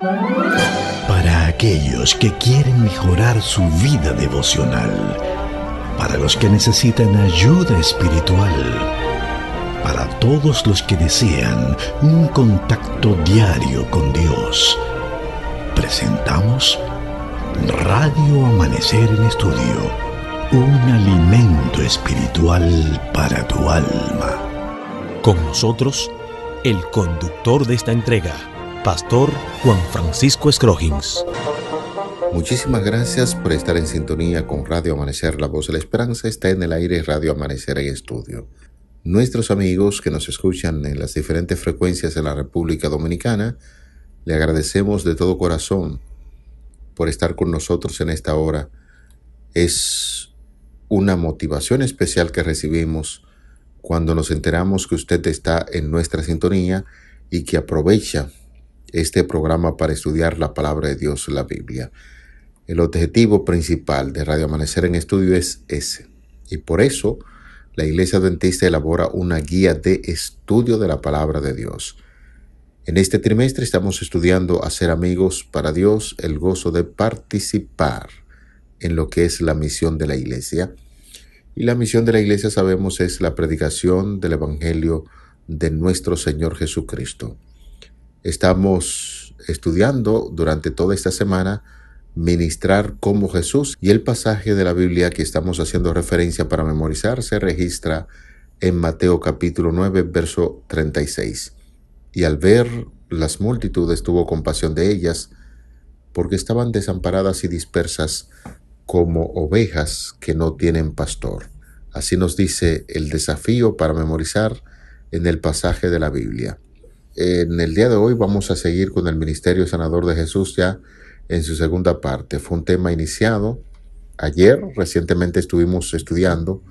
Para aquellos que quieren mejorar su vida devocional, para los que necesitan ayuda espiritual, para todos los que desean un contacto diario con Dios, presentamos Radio Amanecer en Estudio, un alimento espiritual para tu alma. Con nosotros, el conductor de esta entrega, Pastor Juan Francisco Scroggins. Muchísimas gracias por estar en sintonía con Radio Amanecer, la voz de la esperanza. Está en el aire Radio Amanecer en Estudio. Nuestros amigos que nos escuchan en las diferentes frecuencias de la República Dominicana, le agradecemos de todo corazón por estar con nosotros en esta hora. Es una motivación especial que recibimos cuando nos enteramos que usted está en nuestra sintonía y que aprovecha este programa para estudiar la palabra de Dios, la Biblia. El objetivo principal de Radio Amanecer en Estudio es ese. Y por eso la Iglesia Adventista elabora una guía de estudio de la palabra de Dios. En este trimestre estamos estudiando Hacer amigos para Dios, el gozo de participar en lo que es la misión de la Iglesia. Y la misión de la Iglesia, sabemos, es la predicación del Evangelio de nuestro Señor Jesucristo. Estamos estudiando durante toda esta semana ministrar como Jesús, y el pasaje de la Biblia que estamos haciendo referencia para memorizar se registra en Mateo capítulo 9, verso 36. Y al ver las multitudes tuvo compasión de ellas, porque estaban desamparadas y dispersas como ovejas que no tienen pastor. Así nos dice el desafío para memorizar en el pasaje de la Biblia. En el día de hoy vamos a seguir con el ministerio sanador de Jesús ya en su segunda parte. Fue un tema iniciado ayer. Recientemente estuvimos estudiando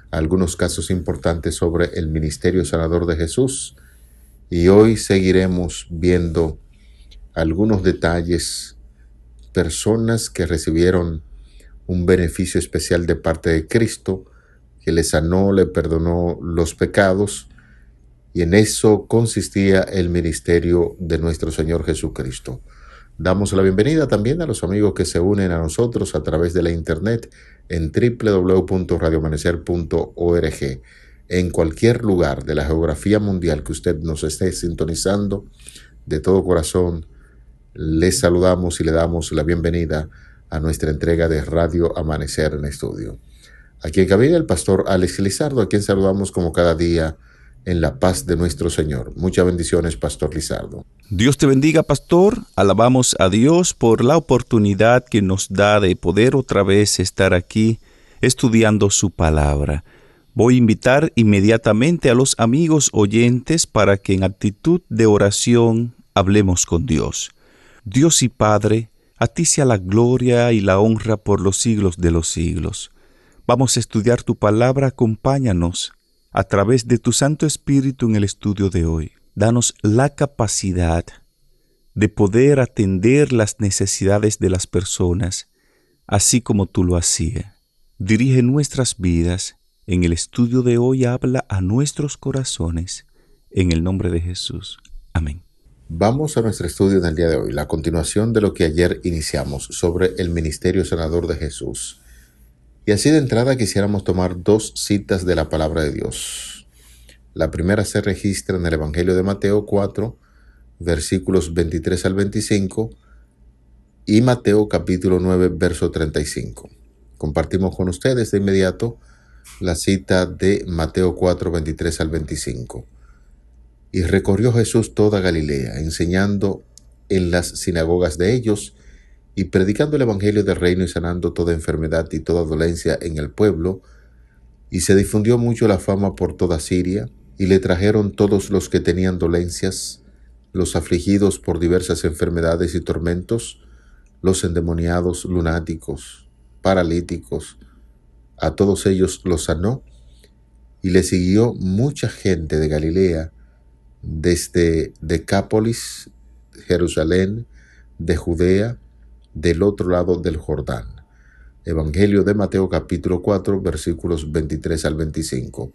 algunos casos importantes sobre el ministerio sanador de Jesús y hoy seguiremos viendo algunos detalles, personas que recibieron un beneficio especial de parte de Cristo, que le sanó, le perdonó los pecados. Y en eso consistía el ministerio de nuestro Señor Jesucristo. Damos la bienvenida también a los amigos que se unen a nosotros a través de la internet en www.radioamanecer.org. En cualquier lugar de la geografía mundial que usted nos esté sintonizando, de todo corazón les saludamos y le damos la bienvenida a nuestra entrega de Radio Amanecer en Estudio. Aquí en cabina el pastor Alex Lizardo, a quien saludamos como cada día en la paz de nuestro Señor. Muchas bendiciones, Pastor Lizardo. Dios te bendiga, pastor. Alabamos a Dios por la oportunidad que nos da de poder otra vez estar aquí estudiando su palabra. Voy a invitar inmediatamente a los amigos oyentes para que en actitud de oración hablemos con Dios. Dios y Padre, a ti sea la gloria y la honra por los siglos de los siglos. Vamos a estudiar tu palabra, acompáñanos a través de tu Santo Espíritu en el estudio de hoy. Danos la capacidad de poder atender las necesidades de las personas, así como tú lo hacías. Dirige nuestras vidas. En el estudio de hoy habla a nuestros corazones. En el nombre de Jesús. Amén. Vamos a nuestro estudio en el día de hoy, la continuación de lo que ayer iniciamos sobre el ministerio sanador de Jesús. Y así de entrada quisiéramos tomar dos citas de la palabra de Dios. La primera se registra en el Evangelio de Mateo 4, versículos 23 al 25, y Mateo capítulo 9, verso 35. Compartimos con ustedes de inmediato la cita de Mateo 4, 23 al 25. Y recorrió Jesús toda Galilea, enseñando en las sinagogas de ellos, y predicando el evangelio del reino y sanando toda enfermedad y toda dolencia en el pueblo. Y se difundió mucho la fama por toda Siria, y le trajeron todos los que tenían dolencias, los afligidos por diversas enfermedades y tormentos, los endemoniados, lunáticos, paralíticos. A todos ellos los sanó, y le siguió mucha gente de Galilea, desde Decápolis, Jerusalén, de Judea, del otro lado del Jordán. Evangelio de Mateo capítulo 4, versículos 23 al 25.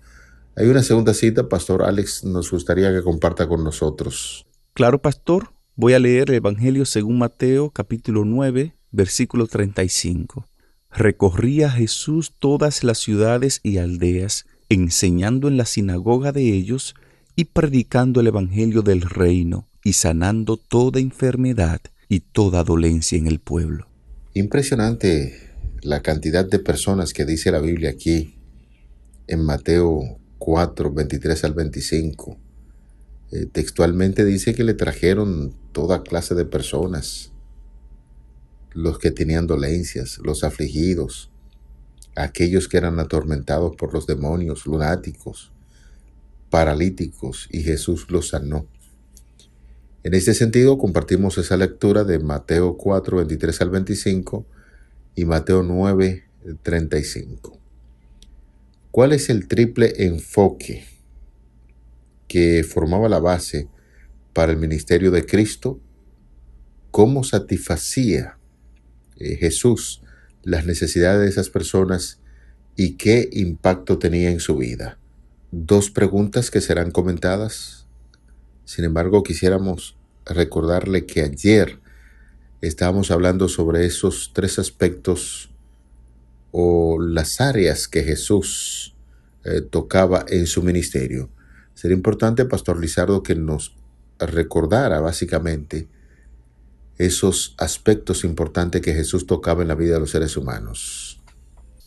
Hay una segunda cita, Pastor Alex, nos gustaría que comparta con nosotros. Claro, pastor. Voy a leer el Evangelio según Mateo, capítulo 9, versículo 35. Recorría Jesús todas las ciudades y aldeas, enseñando en la sinagoga de ellos y predicando el Evangelio del reino y sanando toda enfermedad y toda dolencia en el pueblo. Impresionante la cantidad de personas que dice la Biblia aquí en Mateo 4, 23 al 25. Textualmente dice que le trajeron toda clase de personas, los que tenían dolencias, los afligidos, aquellos que eran atormentados por los demonios, lunáticos, paralíticos, y Jesús los sanó. En este sentido, compartimos esa lectura de Mateo 4, 23 al 25 y Mateo 9, 35. ¿Cuál es el triple enfoque que formaba la base para el ministerio de Cristo? ¿Cómo satisfacía Jesús las necesidades de esas personas y qué impacto tenía en su vida? Dos preguntas que serán comentadas. Sin embargo, quisiéramos recordarle que ayer estábamos hablando sobre esos tres aspectos o las áreas que Jesús tocaba en su ministerio. Sería importante, Pastor Lizardo, que nos recordara básicamente esos aspectos importantes que Jesús tocaba en la vida de los seres humanos.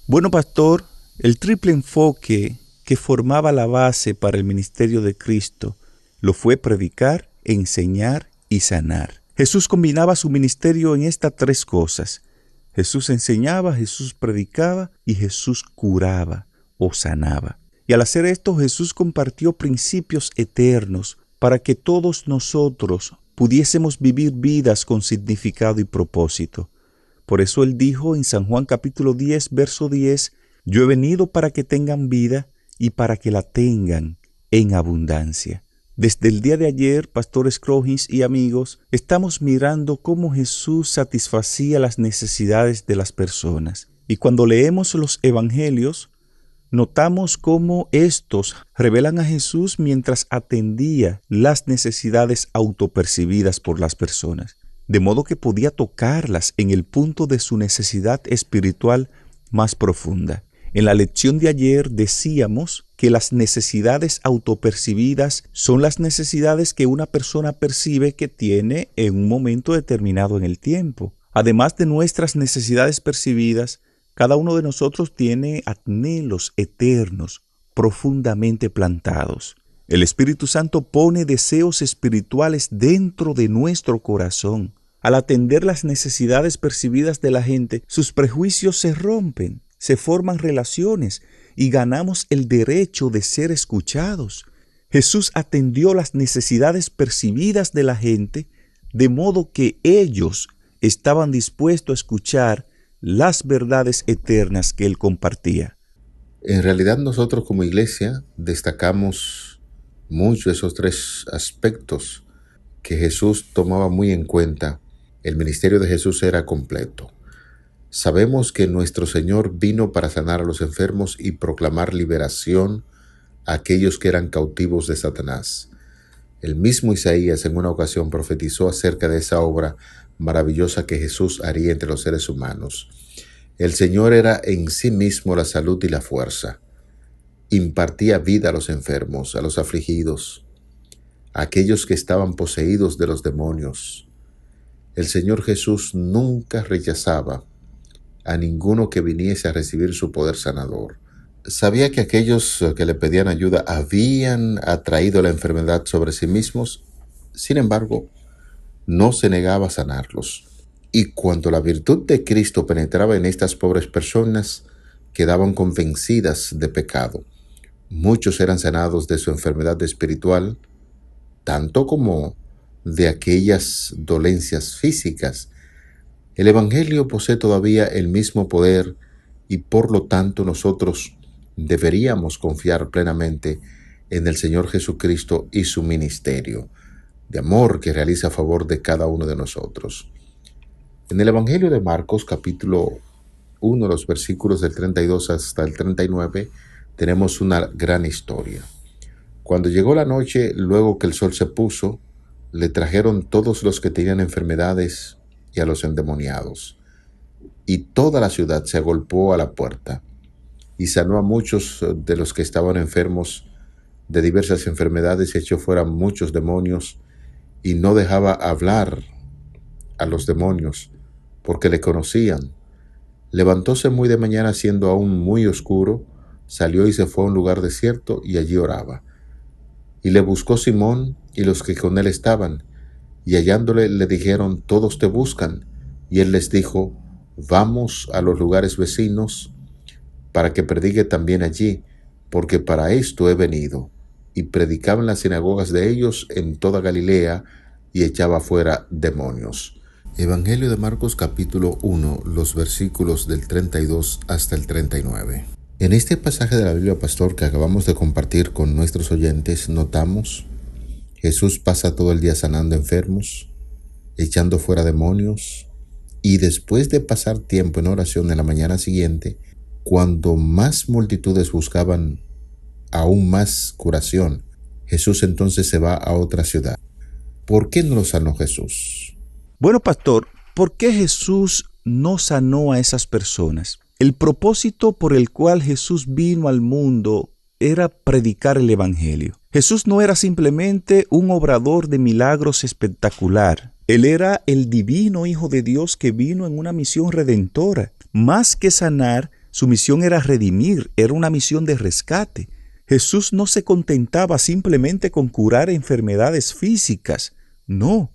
Bueno, pastor, el triple enfoque que formaba la base para el ministerio de Cristo lo fue predicar, enseñar y sanar. Jesús combinaba su ministerio en estas tres cosas. Jesús enseñaba, Jesús predicaba y Jesús curaba o sanaba. Y al hacer esto, Jesús compartió principios eternos para que todos nosotros pudiésemos vivir vidas con significado y propósito. Por eso Él dijo en San Juan capítulo 10, verso 10, «Yo he venido para que tengan vida y para que la tengan en abundancia». Desde el día de ayer, Pastor Scrogins y amigos, estamos mirando cómo Jesús satisfacía las necesidades de las personas. Y cuando leemos los evangelios, notamos cómo estos revelan a Jesús mientras atendía las necesidades autopercibidas por las personas, de modo que podía tocarlas en el punto de su necesidad espiritual más profunda. En la lección de ayer decíamos que las necesidades autopercibidas son las necesidades que una persona percibe que tiene en un momento determinado en el tiempo. Además de nuestras necesidades percibidas, cada uno de nosotros tiene anhelos eternos, profundamente plantados. El Espíritu Santo pone deseos espirituales dentro de nuestro corazón. Al atender las necesidades percibidas de la gente, sus prejuicios se rompen, se forman relaciones y ganamos el derecho de ser escuchados. Jesús atendió las necesidades percibidas de la gente, de modo que ellos estaban dispuestos a escuchar las verdades eternas que Él compartía. En realidad nosotros como iglesia destacamos mucho esos tres aspectos que Jesús tomaba muy en cuenta. El ministerio de Jesús era completo. Sabemos que nuestro Señor vino para sanar a los enfermos y proclamar liberación a aquellos que eran cautivos de Satanás. El mismo Isaías en una ocasión profetizó acerca de esa obra maravillosa que Jesús haría entre los seres humanos. El Señor era en sí mismo la salud y la fuerza. Impartía vida a los enfermos, a los afligidos, a aquellos que estaban poseídos de los demonios. El Señor Jesús nunca rechazaba a ninguno que viniese a recibir su poder sanador. Sabía que aquellos que le pedían ayuda habían atraído la enfermedad sobre sí mismos, sin embargo, no se negaba a sanarlos. Y cuando la virtud de Cristo penetraba en estas pobres personas, quedaban convencidas de pecado. Muchos eran sanados de su enfermedad espiritual, tanto como de aquellas dolencias físicas. El Evangelio posee todavía el mismo poder y por lo tanto nosotros deberíamos confiar plenamente en el Señor Jesucristo y su ministerio de amor que realiza a favor de cada uno de nosotros. En el Evangelio de Marcos, capítulo 1, los versículos del 32 hasta el 39, tenemos una gran historia. Cuando llegó la noche, luego que el sol se puso, le trajeron todos los que tenían enfermedades y a los endemoniados. Y toda la ciudad se agolpó a la puerta y sanó a muchos de los que estaban enfermos de diversas enfermedades y echó fuera muchos demonios y no dejaba hablar a los demonios porque le conocían. Levantóse muy de mañana siendo aún muy oscuro, salió y se fue a un lugar desierto y allí oraba. Y le buscó Simón y los que con él estaban, y hallándole le dijeron: todos te buscan. Y él les dijo: vamos a los lugares vecinos para que predique también allí, porque para esto he venido. Y predicaba en las sinagogas de ellos en toda Galilea y echaba fuera demonios. Evangelio de Marcos capítulo 1, los versículos del 32 hasta el 39. En este pasaje de la Biblia, pastor, que acabamos de compartir con nuestros oyentes, notamos: Jesús pasa todo el día sanando enfermos, echando fuera demonios, y después de pasar tiempo en oración en la mañana siguiente, cuando más multitudes buscaban aún más curación, Jesús entonces se va a otra ciudad. ¿Por qué no lo sanó Jesús? Bueno, pastor, ¿por qué Jesús no sanó a esas personas? El propósito por el cual Jesús vino al mundo era predicar el Evangelio. Jesús no era simplemente un obrador de milagros espectacular. Él era el divino Hijo de Dios que vino en una misión redentora. Más que sanar, su misión era redimir, era una misión de rescate. Jesús no se contentaba simplemente con curar enfermedades físicas. No,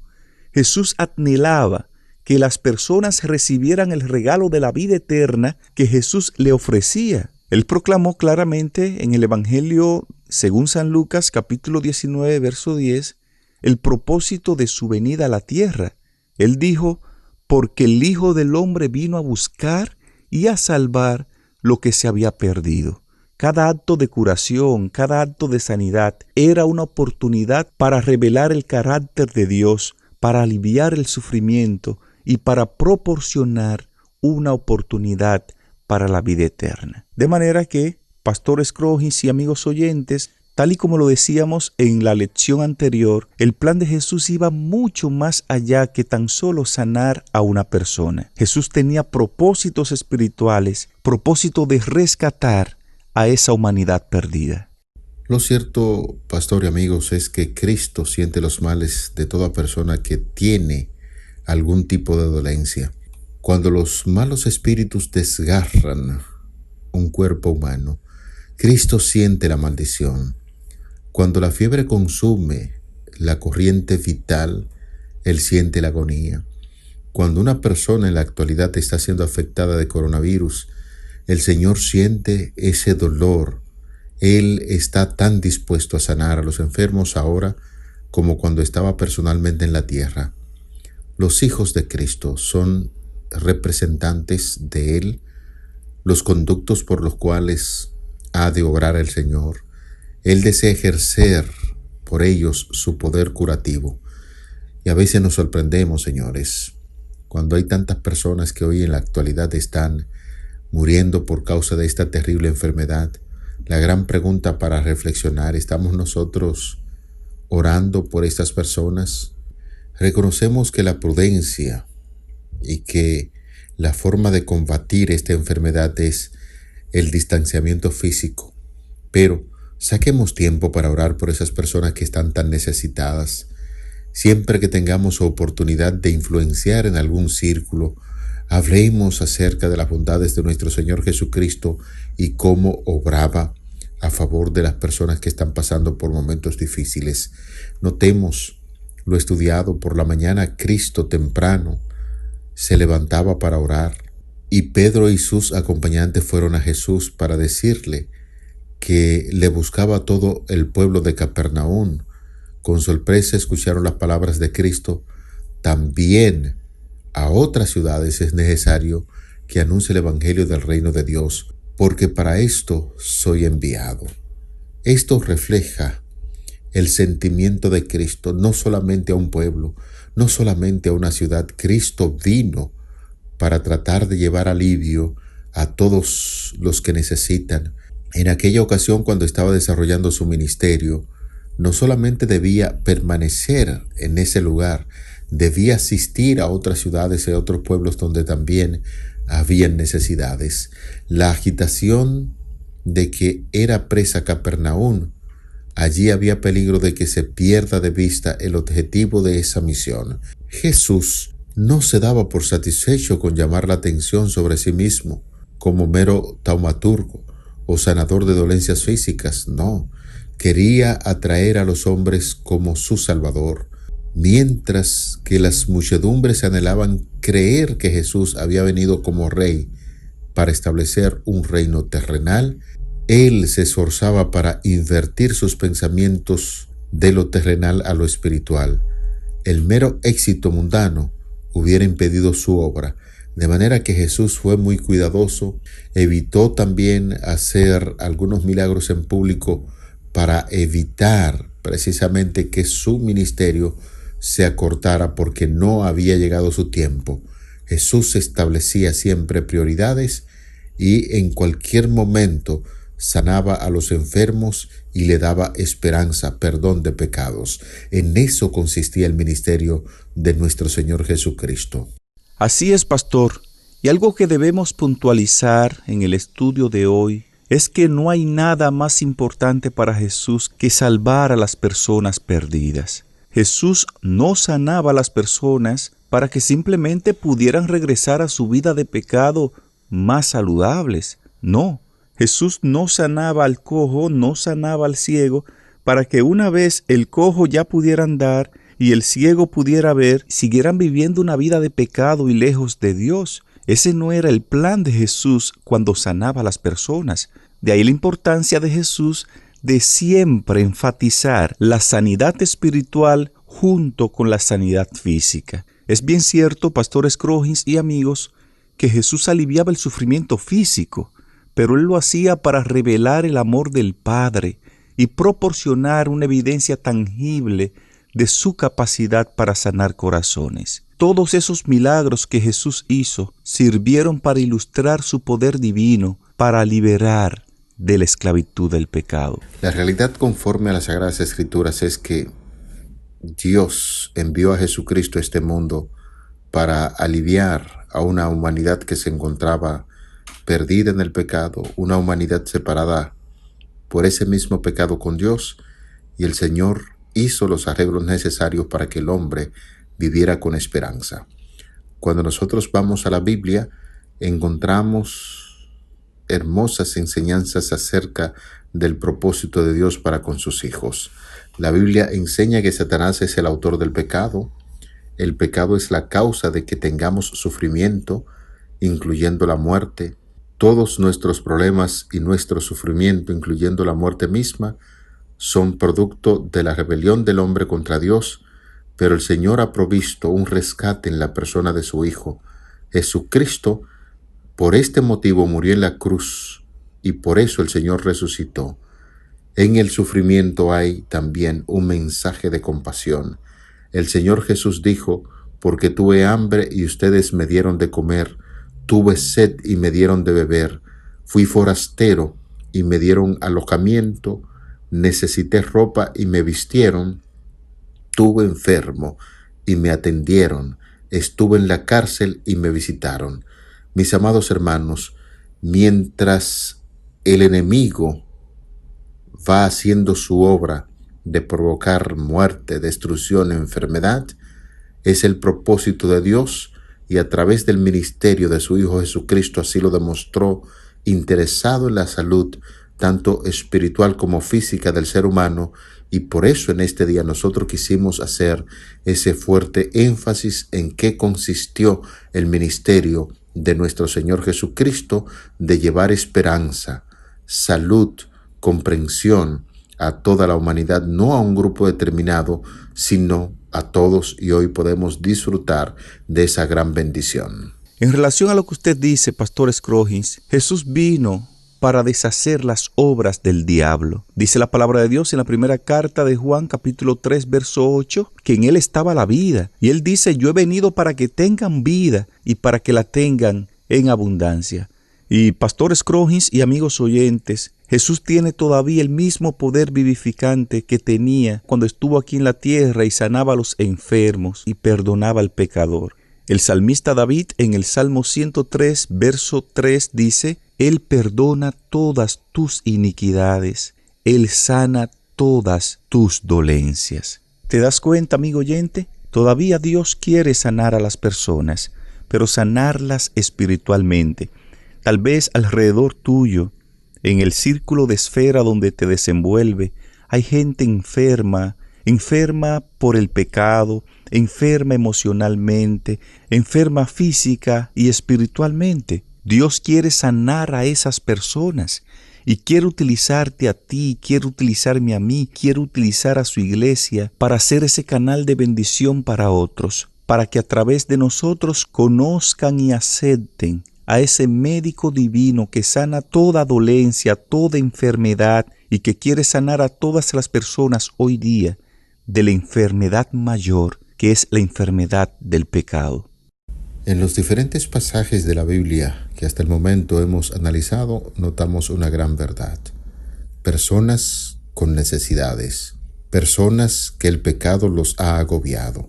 Jesús anhelaba que las personas recibieran el regalo de la vida eterna que Jesús le ofrecía. Él proclamó claramente en el Evangelio según San Lucas, capítulo 19, verso 10, el propósito de su venida a la tierra. Él dijo: porque el Hijo del Hombre vino a buscar y a salvar lo que se había perdido. Cada acto de curación, cada acto de sanidad era una oportunidad para revelar el carácter de Dios, para aliviar el sufrimiento y para proporcionar una oportunidad para la vida eterna. De manera que, pastores Crojis y amigos oyentes, tal y como lo decíamos en la lección anterior, el plan de Jesús iba mucho más allá que tan solo sanar a una persona. Jesús tenía propósitos espirituales, propósito de rescatar a esa humanidad perdida. Lo cierto, pastor y amigos, es que Cristo siente los males de toda persona que tiene algún tipo de dolencia. Cuando los malos espíritus desgarran un cuerpo humano, Cristo siente la maldición. Cuando la fiebre consume la corriente vital, Él siente la agonía. Cuando una persona en la actualidad está siendo afectada de coronavirus, el Señor siente ese dolor. Él está tan dispuesto a sanar a los enfermos ahora como cuando estaba personalmente en la tierra. Los hijos de Cristo son representantes de Él, los conductos por los cuales ha de obrar el Señor. Él desea ejercer por ellos su poder curativo. Y a veces nos sorprendemos, señores, cuando hay tantas personas que hoy en la actualidad están muriendo por causa de esta terrible enfermedad. La gran pregunta para reflexionar: ¿estamos nosotros orando por estas personas? Reconocemos que la prudencia y que la forma de combatir esta enfermedad es el distanciamiento físico, pero saquemos tiempo para orar por esas personas que están tan necesitadas. Siempre que tengamos oportunidad de influenciar en algún círculo, hablemos acerca de las bondades de nuestro Señor Jesucristo y cómo obraba a favor de las personas que están pasando por momentos difíciles. Notemos lo estudiado: por la mañana Cristo temprano se levantaba para orar, y Pedro y sus acompañantes fueron a Jesús para decirle que le buscaba todo el pueblo de Capernaum. Con sorpresa escucharon las palabras de Cristo: también a otras ciudades es necesario que anuncie el evangelio del reino de Dios, porque para esto soy enviado. Esto refleja el sentimiento de Cristo, no solamente a un pueblo, no solamente a una ciudad. Cristo vino para tratar de llevar alivio a todos los que necesitan. En aquella ocasión, cuando estaba desarrollando su ministerio, no solamente debía permanecer en ese lugar, debía asistir a otras ciudades y a otros pueblos donde también habían necesidades. La agitación de que era presa Capernaum, allí había peligro de que se pierda de vista el objetivo de esa misión. Jesús no se daba por satisfecho con llamar la atención sobre sí mismo como mero taumaturgo o sanador de dolencias físicas. No, quería atraer a los hombres como su Salvador. Mientras que las muchedumbres anhelaban creer que Jesús había venido como rey para establecer un reino terrenal, Él se esforzaba para invertir sus pensamientos de lo terrenal a lo espiritual. El mero éxito mundano hubiera impedido su obra, de manera que Jesús fue muy cuidadoso, evitó también hacer algunos milagros en público para evitar precisamente que su ministerio se acortara porque no había llegado su tiempo. Jesús establecía siempre prioridades y en cualquier momento sanaba a los enfermos y le daba esperanza, perdón de pecados. En eso consistía el ministerio de nuestro Señor Jesucristo. Así es, pastor. Y algo que debemos puntualizar en el estudio de hoy es que no hay nada más importante para Jesús que salvar a las personas perdidas. Jesús no sanaba a las personas para que simplemente pudieran regresar a su vida de pecado más saludables. No, Jesús no sanaba al cojo, no sanaba al ciego, para que una vez el cojo ya pudiera andar y el ciego pudiera ver, siguieran viviendo una vida de pecado y lejos de Dios. Ese no era el plan de Jesús cuando sanaba a las personas. De ahí la importancia de Jesús de siempre enfatizar la sanidad espiritual junto con la sanidad física. Es bien cierto, pastores Scroggins y amigos, que Jesús aliviaba el sufrimiento físico, pero Él lo hacía para revelar el amor del Padre y proporcionar una evidencia tangible de su capacidad para sanar corazones. Todos esos milagros que Jesús hizo sirvieron para ilustrar su poder divino, para liberar de la esclavitud del pecado. La realidad conforme a las Sagradas Escrituras es que Dios envió a Jesucristo a este mundo para aliviar a una humanidad que se encontraba perdida en el pecado, una humanidad separada por ese mismo pecado con Dios, y el Señor hizo los arreglos necesarios para que el hombre viviera con esperanza. Cuando nosotros vamos a la Biblia, encontramos hermosas enseñanzas acerca del propósito de Dios para con sus hijos. La Biblia enseña que Satanás es el autor del pecado. El pecado es la causa de que tengamos sufrimiento, incluyendo la muerte. Todos nuestros problemas y nuestro sufrimiento, incluyendo la muerte misma, son producto de la rebelión del hombre contra Dios, pero el Señor ha provisto un rescate en la persona de su Hijo. Jesucristo, por este motivo, murió en la cruz y por eso el Señor resucitó. En el sufrimiento hay también un mensaje de compasión. El Señor Jesús dijo: porque tuve hambre y ustedes me dieron de comer, tuve sed y me dieron de beber, fui forastero y me dieron alojamiento, necesité ropa y me vistieron, estuve enfermo y me atendieron, estuve en la cárcel y me visitaron. Mis amados hermanos, mientras el enemigo va haciendo su obra de provocar muerte, destrucción, enfermedad, es el propósito de Dios, y a través del ministerio de su Hijo Jesucristo así lo demostró, interesado en la salud tanto espiritual como física del ser humano, y por eso en este día nosotros quisimos hacer ese fuerte énfasis en qué consistió el ministerio de nuestro Señor Jesucristo, de llevar esperanza, salud, comprensión a toda la humanidad, no a un grupo determinado, sino a todos, y hoy podemos disfrutar de esa gran bendición. En relación a lo que usted dice, pastor Scroggins, Jesús vino para deshacer las obras del diablo. Dice la palabra de Dios en la primera carta de Juan, capítulo 3, verso 8, que en Él estaba la vida. Y Él dice: yo he venido para que tengan vida y para que la tengan en abundancia. Y pastor Scroggins y amigos oyentes, Jesús tiene todavía el mismo poder vivificante que tenía cuando estuvo aquí en la tierra y sanaba a los enfermos y perdonaba al pecador. El salmista David en el Salmo 103, verso 3 dice: Él perdona todas tus iniquidades, Él sana todas tus dolencias. ¿Te das cuenta, amigo oyente? Todavía Dios quiere sanar a las personas, pero sanarlas espiritualmente. Tal vez alrededor tuyo, en el círculo de esfera donde te desenvuelve, hay gente enferma por el pecado, enferma emocionalmente, enferma física y espiritualmente. Dios quiere sanar a esas personas y quiere utilizarte a ti, quiere utilizarme a mí, quiere utilizar a su iglesia para ser ese canal de bendición para otros, para que a través de nosotros conozcan y acepten a ese médico divino que sana toda dolencia, toda enfermedad y que quiere sanar a todas las personas hoy día de la enfermedad mayor, que es la enfermedad del pecado. En los diferentes pasajes de la Biblia que hasta el momento hemos analizado, notamos una gran verdad. Personas con necesidades, personas que el pecado los ha agobiado.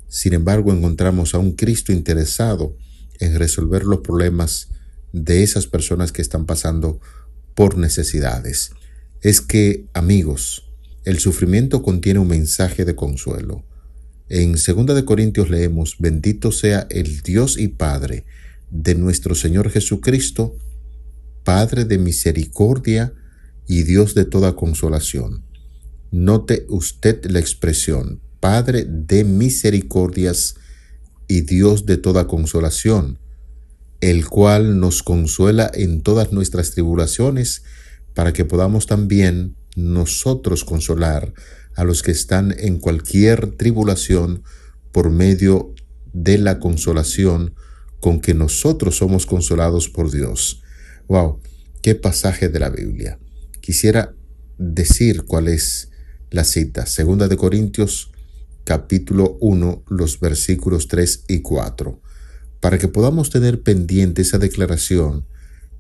Sin embargo, encontramos a un Cristo interesado en resolver los problemas de esas personas que están pasando por necesidades. Es que, amigos, el sufrimiento contiene un mensaje de consuelo. En 2 Corintios leemos: Bendito sea el Dios y Padre de nuestro Señor Jesucristo, Padre de misericordia y Dios de toda consolación. Note usted la expresión, Padre de misericordias y Dios de toda consolación, el cual nos consuela en todas nuestras tribulaciones, para que podamos también nosotros consolar a los que están en cualquier tribulación por medio de la consolación con que nosotros somos consolados por Dios. ¡Wow! ¡Qué pasaje de la Biblia! Quisiera decir cuál es la cita. 2 Corintios capítulo 1, los versículos 3 y 4, para que podamos tener pendiente esa declaración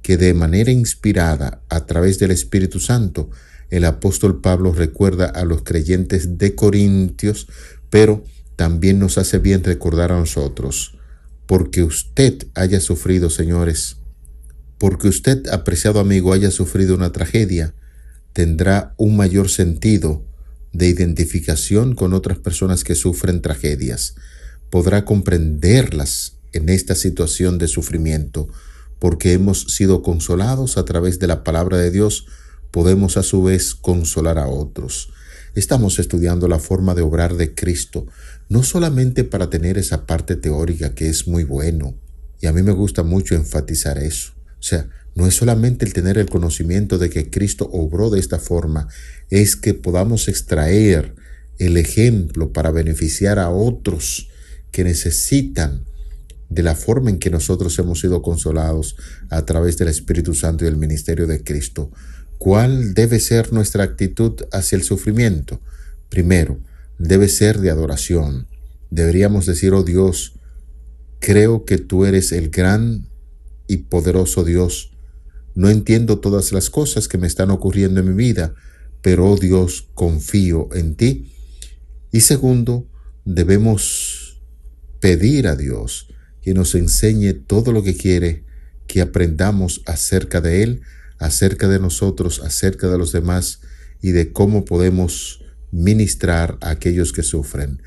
que de manera inspirada a través del Espíritu Santo el apóstol Pablo recuerda a los creyentes de Corintios, pero también nos hace bien recordar a nosotros. Porque usted haya sufrido, señores, porque usted, apreciado amigo, haya sufrido una tragedia, tendrá un mayor sentido de identificación con otras personas que sufren tragedias. Podrá comprenderlas en esta situación de sufrimiento, porque hemos sido consolados a través de la palabra de Dios. Podemos a su vez consolar a otros. Estamos estudiando la forma de obrar de Cristo, no solamente para tener esa parte teórica que es muy bueno, y a mí me gusta mucho enfatizar eso. O sea, no es solamente el tener el conocimiento de que Cristo obró de esta forma, es que podamos extraer el ejemplo para beneficiar a otros que necesitan de la forma en que nosotros hemos sido consolados a través del Espíritu Santo y el ministerio de Cristo. ¿Cuál debe ser nuestra actitud hacia el sufrimiento? Primero, debe ser de adoración. Deberíamos decir: oh Dios, creo que tú eres el gran y poderoso Dios. No entiendo todas las cosas que me están ocurriendo en mi vida, pero oh Dios, confío en ti. Y segundo, debemos pedir a Dios que nos enseñe todo lo que quiere que aprendamos acerca de Él, acerca de nosotros, acerca de los demás y de cómo podemos ministrar a aquellos que sufren.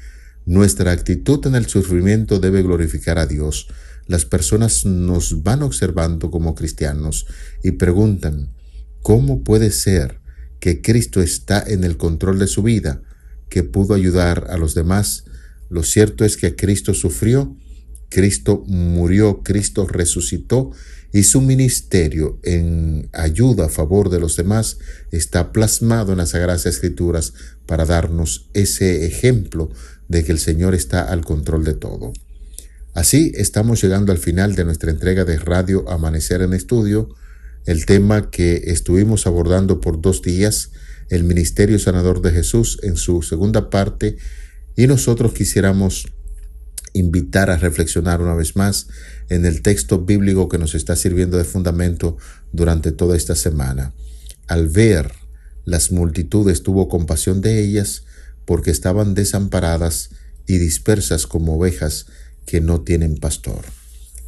Nuestra actitud en el sufrimiento debe glorificar a Dios. Las personas nos van observando como cristianos y preguntan: ¿cómo puede ser que Cristo está en el control de su vida, que pudo ayudar a los demás? Lo cierto es que Cristo sufrió, Cristo murió, Cristo resucitó, y su ministerio en ayuda a favor de los demás está plasmado en las Sagradas Escrituras para darnos ese ejemplo de que el Señor está al control de todo. Así estamos llegando al final de nuestra entrega de Radio Amanecer en Estudio. El tema que estuvimos abordando por 2 días, el ministerio sanador de Jesús, en su segunda parte, y nosotros quisiéramos invitar a reflexionar una vez más en el texto bíblico que nos está sirviendo de fundamento durante toda esta semana. al ver las multitudes, tuvo compasión de ellas, porque estaban desamparadas y dispersas como ovejas que no tienen pastor.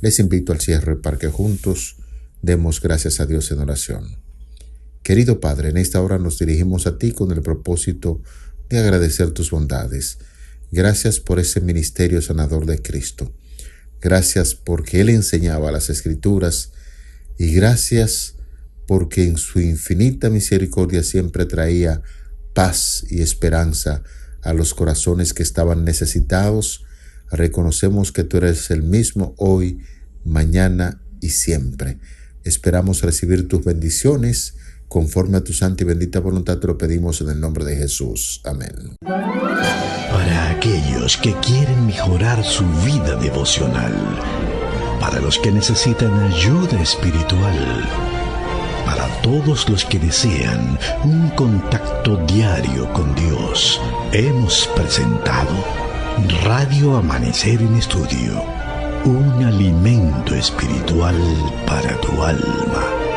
Les invito al cierre para que juntos demos gracias a Dios en oración. Querido Padre, en esta hora nos dirigimos a ti con el propósito de agradecer tus bondades. Gracias por ese ministerio sanador de Cristo. Gracias porque Él enseñaba las Escrituras y gracias porque en su infinita misericordia siempre traía paz y esperanza a los corazones que estaban necesitados. Reconocemos que tú eres el mismo hoy, mañana y siempre. Esperamos recibir tus bendiciones. Conforme a tu santa y bendita voluntad te lo pedimos en el nombre de Jesús. Amén. Para aquellos que quieren mejorar su vida devocional, para los que necesitan ayuda espiritual, para todos los que desean un contacto diario con Dios, hemos presentado Radio Amanecer en Estudio, un alimento espiritual para tu alma.